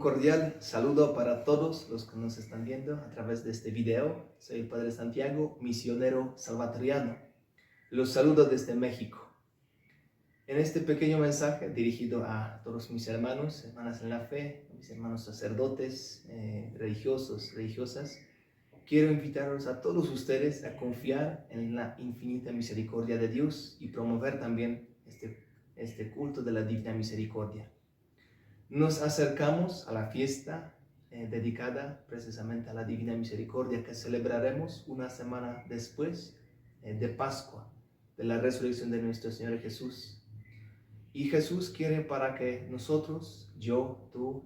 cordial saludo para todos los que nos están viendo a través de este video. Soy el Padre Santiago, misionero salvatoriano. Los saludo desde México. En este pequeño mensaje dirigido a todos mis hermanos, hermanas en la fe, mis hermanos sacerdotes, religiosos, religiosas, quiero invitarlos a todos ustedes a confiar en la infinita misericordia de Dios y promover también este culto de la Divina Misericordia. Nos acercamos a la fiesta dedicada precisamente a la Divina Misericordia que celebraremos una semana después de Pascua, de la resurrección de nuestro Señor Jesús. Y Jesús quiere para que nosotros, yo, tú,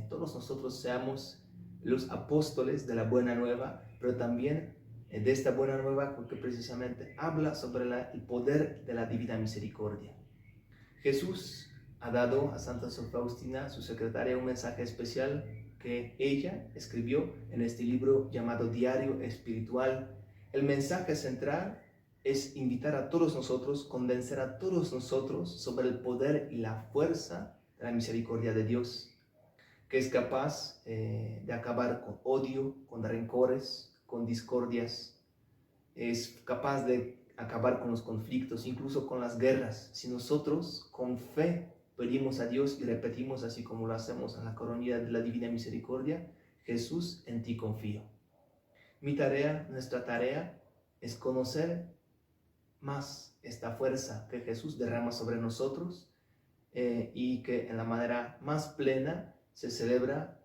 todos nosotros seamos los apóstoles de la Buena Nueva, pero también de esta Buena Nueva porque precisamente habla sobre el poder de la Divina Misericordia. Jesús ha dado a Santa Sor Faustina, su secretaria, un mensaje especial que ella escribió en este libro llamado Diario Espiritual. El mensaje central es invitar a todos nosotros, convencer a todos nosotros sobre el poder y la fuerza de la misericordia de Dios, que es capaz de acabar con odio, con rencores, con discordias, es capaz de acabar con los conflictos, incluso con las guerras. Si nosotros con fe pedimos a Dios y repetimos así como lo hacemos en la coronilla de la Divina Misericordia: Jesús, en ti confío. Nuestra tarea es conocer más esta fuerza que Jesús derrama sobre nosotros y que en la manera más plena se celebra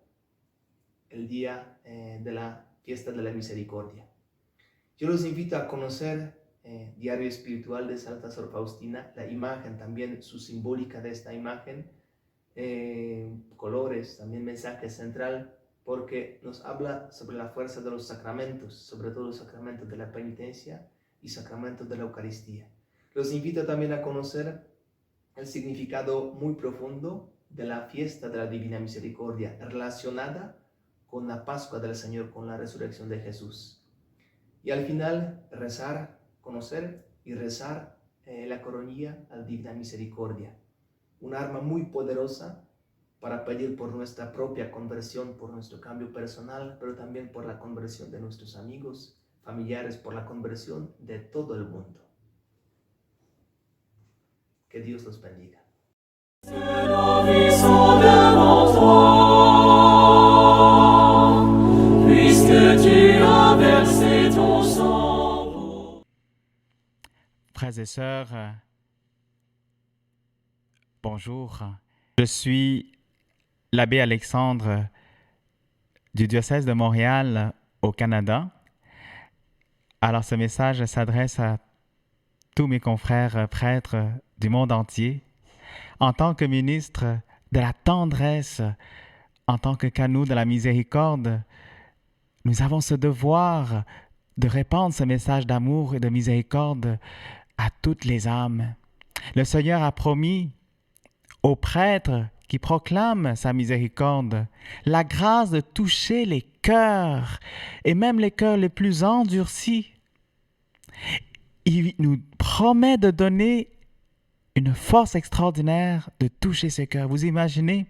el día de la fiesta de la misericordia. Yo los invito a conocer Diario Espiritual de Santa Sor Faustina, la imagen, también su simbólica de esta imagen, colores, también mensaje central, porque nos habla sobre la fuerza de los sacramentos, sobre todo el sacramento de la penitencia y sacramento de la Eucaristía. Los invito también a conocer el significado muy profundo de la fiesta de la Divina Misericordia, relacionada con la Pascua del Señor, con la resurrección de Jesús. Y al final, rezar, conocer y rezar la coronilla a la Divina Misericordia. Un arma muy poderosa para pedir por nuestra propia conversión, por nuestro cambio personal, pero también por la conversión de nuestros amigos, familiares, por la conversión de todo el mundo. Que Dios los bendiga. Frères et sœurs, bonjour. Je suis l'abbé Alexandre du diocèse de Montréal au Canada. Alors ce message s'adresse à tous mes confrères prêtres du monde entier. En tant que ministre de la tendresse, en tant que canaux de la miséricorde, nous avons ce devoir de répandre ce message d'amour et de miséricorde à toutes les âmes. Le Seigneur a promis aux prêtres qui proclament sa miséricorde la grâce de toucher les cœurs, et même les cœurs les plus endurcis. Il nous promet de donner une force extraordinaire de toucher ces cœurs. Vous imaginez?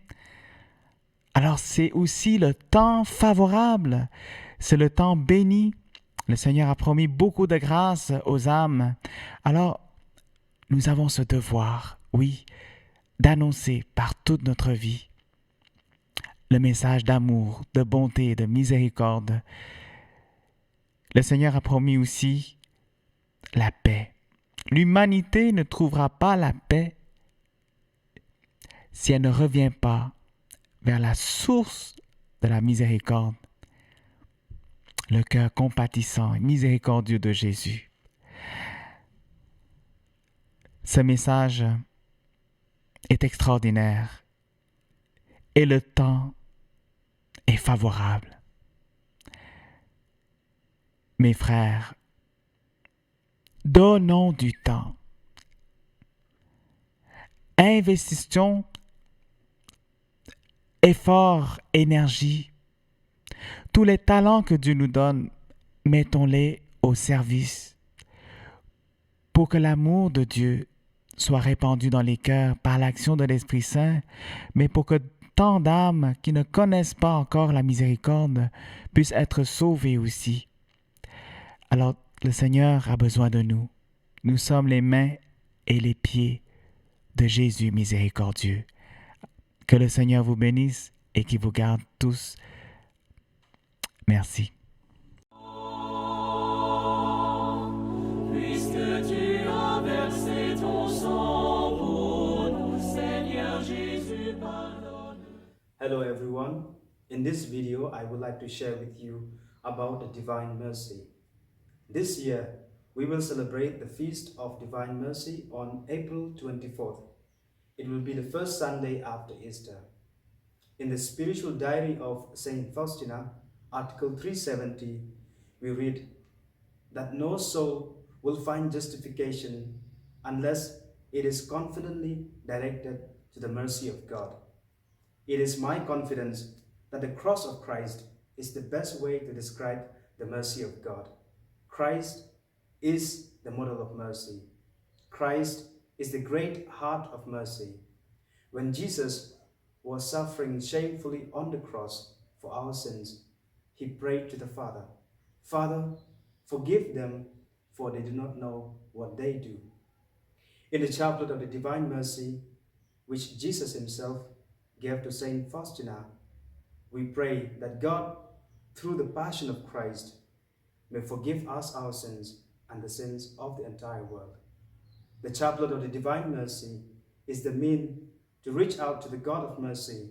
Alors c'est aussi le temps favorable, c'est le temps béni. Le Seigneur a promis beaucoup de grâce aux âmes. Alors, nous avons ce devoir, oui, d'annoncer par toute notre vie le message d'amour, de bonté et de miséricorde. Le Seigneur a promis aussi la paix. L'humanité ne trouvera pas la paix si elle ne revient pas vers la source de la miséricorde, le cœur compatissant et miséricordieux de Jésus. Ce message est extraordinaire et le temps est favorable. Mes frères, donnons du temps. Investissons effort, énergie. Tous les talents que Dieu nous donne, mettons-les au service pour que l'amour de Dieu soit répandu dans les cœurs par l'action de l'Esprit Saint, mais pour que tant d'âmes qui ne connaissent pas encore la miséricorde puissent être sauvées aussi. Alors, le Seigneur a besoin de nous. Nous sommes les mains et les pieds de Jésus miséricordieux. Que le Seigneur vous bénisse et qu'il vous garde tous. Merci. Puisque tu as versé ton sang pour nous, Seigneur Jésus, pardonne. Hello everyone. In this video, I would like to share with you about the Divine Mercy. This year, we will celebrate the Feast of Divine Mercy on April 24th. It will be the first Sunday after Easter. In the spiritual diary of Saint Faustina, Article 370, we read that no soul will find justification unless it is confidently directed to the mercy of God. It is my confidence that the cross of Christ is the best way to describe the mercy of God. Christ is the model of mercy. Christ is the great heart of mercy. When Jesus was suffering shamefully on the cross for our sins, he prayed to the Father, "Father, forgive them, for they do not know what they do." In the chaplet of the Divine Mercy, which Jesus himself gave to Saint Faustina, we pray that God, through the passion of Christ, may forgive us our sins and the sins of the entire world. The chaplet of the Divine Mercy is the means to reach out to the God of mercy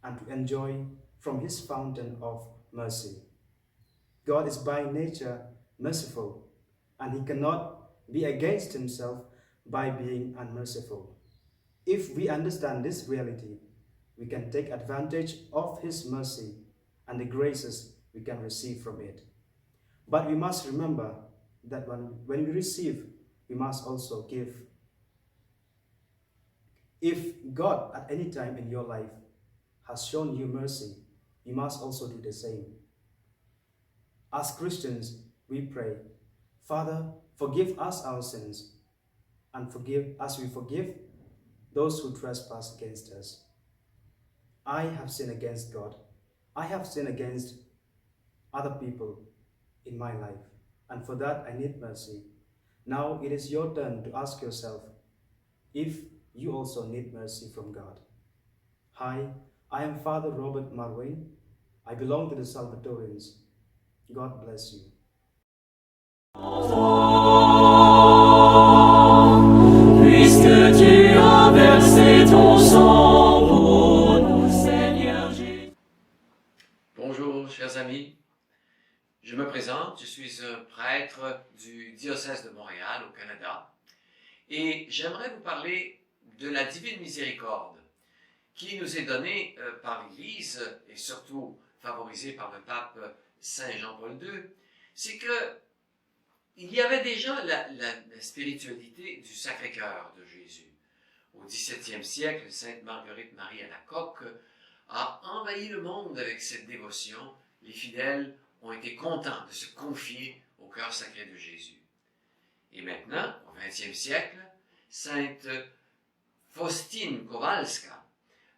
and to enjoy from his fountain of mercy. God is by nature merciful, and he cannot be against himself by being unmerciful. If we understand this reality, we can take advantage of his mercy and the graces we can receive from it. But we must remember that when we receive, we must also give. If God at any time in your life has shown you mercy, you must also do the same. As Christians, we pray, "Father, forgive us our sins, and forgive as we forgive those who trespass against us. I have sinned against God. I have sinned against other people in my life, and for that I need mercy." Now it is your turn to ask yourself if you also need mercy from God. Hi, I am Father Robert Marwain. I belong to the Salvatorians. God bless you. Puisque tu as versé ton sang pour nous, Seigneur Jésus. Bonjour, chers amis. Je me présente, je suis un prêtre du diocèse de Montréal, au Canada, et j'aimerais vous parler de la divine miséricorde qui nous est donnée par l'Église et surtout favorisée par le pape Saint Jean-Paul II. C'est que il y avait déjà la spiritualité du Sacré-Cœur de Jésus. Au XVIIe siècle, Sainte Marguerite Marie Alacoque a envahi le monde avec cette dévotion. Les fidèles ont été contents de se confier au cœur sacré de Jésus. Et maintenant, au XXe siècle, Sainte Faustine Kowalska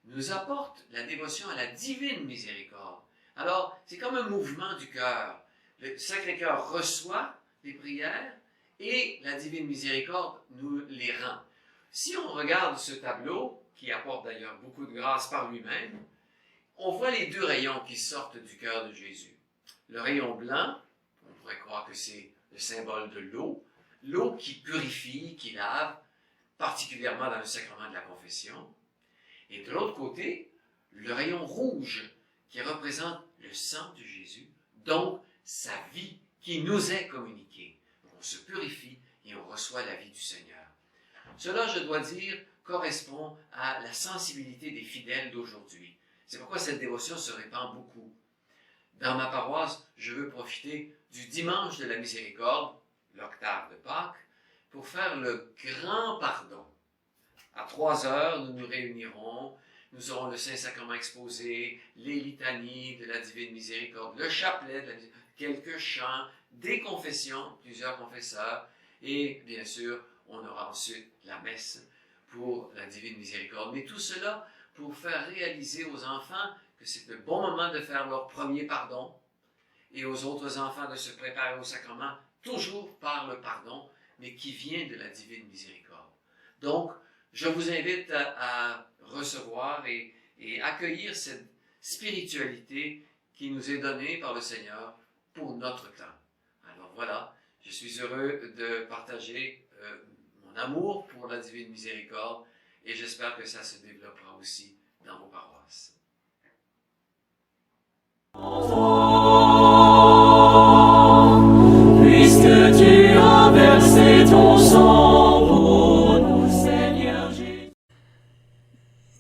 nous apporte la dévotion à la divine miséricorde. Alors, c'est comme un mouvement du cœur. Le Sacré-Cœur reçoit les prières et la divine miséricorde nous les rend. Si on regarde ce tableau, qui apporte d'ailleurs beaucoup de grâce par lui-même, on voit les deux rayons qui sortent du cœur de Jésus. Le rayon blanc, on pourrait croire que c'est le symbole de l'eau, l'eau qui purifie, qui lave, particulièrement dans le sacrement de la confession. Et de l'autre côté, le rayon rouge, qui représente le sang de Jésus, donc sa vie qui nous est communiquée. On se purifie et on reçoit la vie du Seigneur. Cela, je dois dire, correspond à la sensibilité des fidèles d'aujourd'hui. C'est pourquoi cette dévotion se répand beaucoup. Dans ma paroisse, je veux profiter du dimanche de la miséricorde, l'octave de Pâques, pour faire le grand pardon. À 3 heures, nous nous réunirons, nous aurons le Saint-Sacrement exposé, les litanies de la Divine Miséricorde, le chapelet, quelques chants, des confessions, plusieurs confesseurs, et bien sûr, on aura ensuite la messe pour la Divine Miséricorde. Mais tout cela pour faire réaliser aux enfants que c'est le bon moment de faire leur premier pardon et aux autres enfants de se préparer au sacrement, toujours par le pardon, mais qui vient de la divine miséricorde. Donc, je vous invite à recevoir et accueillir cette spiritualité qui nous est donnée par le Seigneur pour notre temps. Alors voilà, je suis heureux de partager mon amour pour la divine miséricorde et j'espère que ça se développera aussi dans vos paroisses. Puisque tu as versé ton sang pour nous, Seigneur Jésus.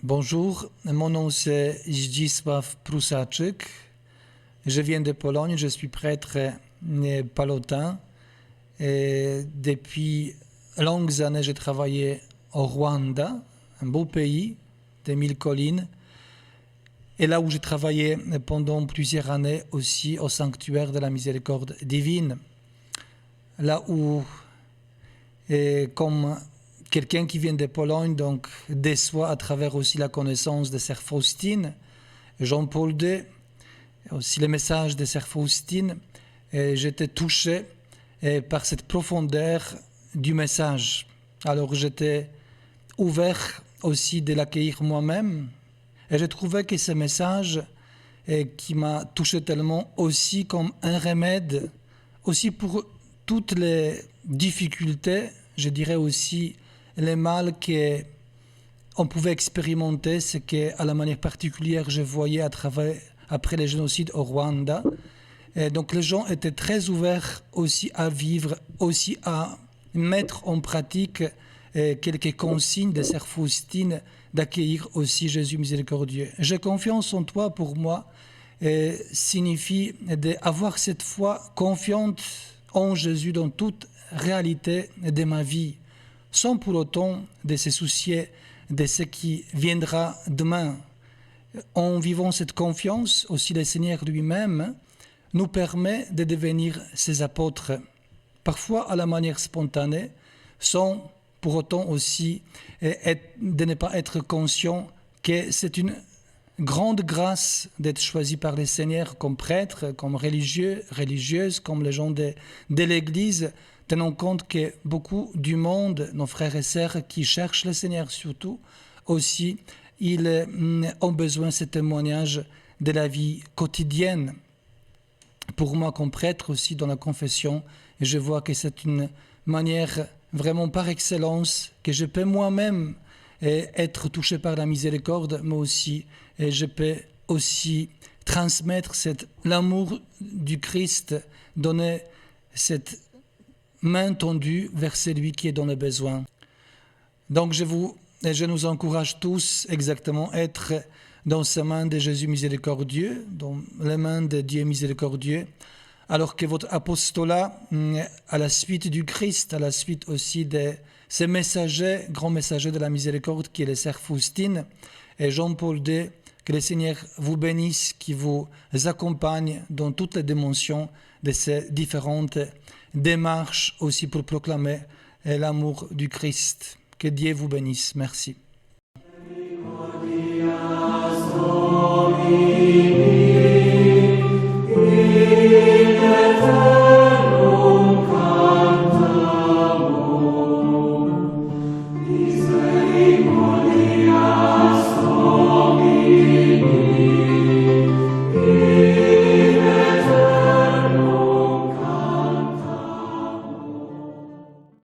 Bonjour, mon nom c'est Zdzisław Prusaczyk. Je viens de Pologne, je suis prêtre palotin. Et depuis longues années, j'ai travaillé au Rwanda, un beau pays de 1000 collines. Et là où j'ai travaillé pendant plusieurs années aussi au sanctuaire de la miséricorde divine. Là où, comme quelqu'un qui vient de Pologne, donc déçoit à travers aussi la connaissance de Sœur Faustine, Jean-Paul II, aussi les messages de Sœur Faustine, et j'étais touché par cette profondeur du message. Alors j'étais ouvert aussi de l'accueillir moi-même, et j'ai trouvé que ce message qui m'a touché tellement aussi comme un remède, aussi pour toutes les difficultés, je dirais aussi les mal qu'on pouvait expérimenter, ce qu'à la manière particulière je voyais après les génocides au Rwanda. Et donc les gens étaient très ouverts aussi à vivre, aussi à mettre en pratique quelques consignes de Sœur Faustine, d'accueillir aussi Jésus miséricordieux. J'ai confiance en toi, pour moi, signifie d'avoir cette foi confiante en Jésus dans toute réalité de ma vie, sans pour autant de se soucier de ce qui viendra demain. En vivant cette confiance, aussi le Seigneur lui-même nous permet de devenir ses apôtres, parfois à la manière spontanée, sans pour autant aussi de ne pas être conscient que c'est une grande grâce d'être choisi par le Seigneur comme prêtre, comme religieux, religieuse, comme les gens de l'Église, tenant compte que beaucoup du monde, nos frères et sœurs qui cherchent le Seigneur surtout, aussi, ils ont besoin de ce témoignage de la vie quotidienne. Pour moi, comme prêtre aussi dans la confession, je vois que c'est une manière vraiment par excellence que je peux moi-même être touché par la miséricorde, mais aussi je peux aussi transmettre l'amour du Christ, donner cette main tendue vers celui qui est dans le besoin. Donc je nous encourage tous exactement à être dans ces mains de Jésus miséricordieux, dans les mains de Dieu miséricordieux, alors que votre apostolat, à la suite du Christ, à la suite aussi de ces messagers, grands messagers de la miséricorde, qui est les Sœurs Faustine et Jean-Paul II, que le Seigneur vous bénisse, qui vous accompagne dans toutes les dimensions de ces différentes démarches aussi pour proclamer l'amour du Christ. Que Dieu vous bénisse. Merci.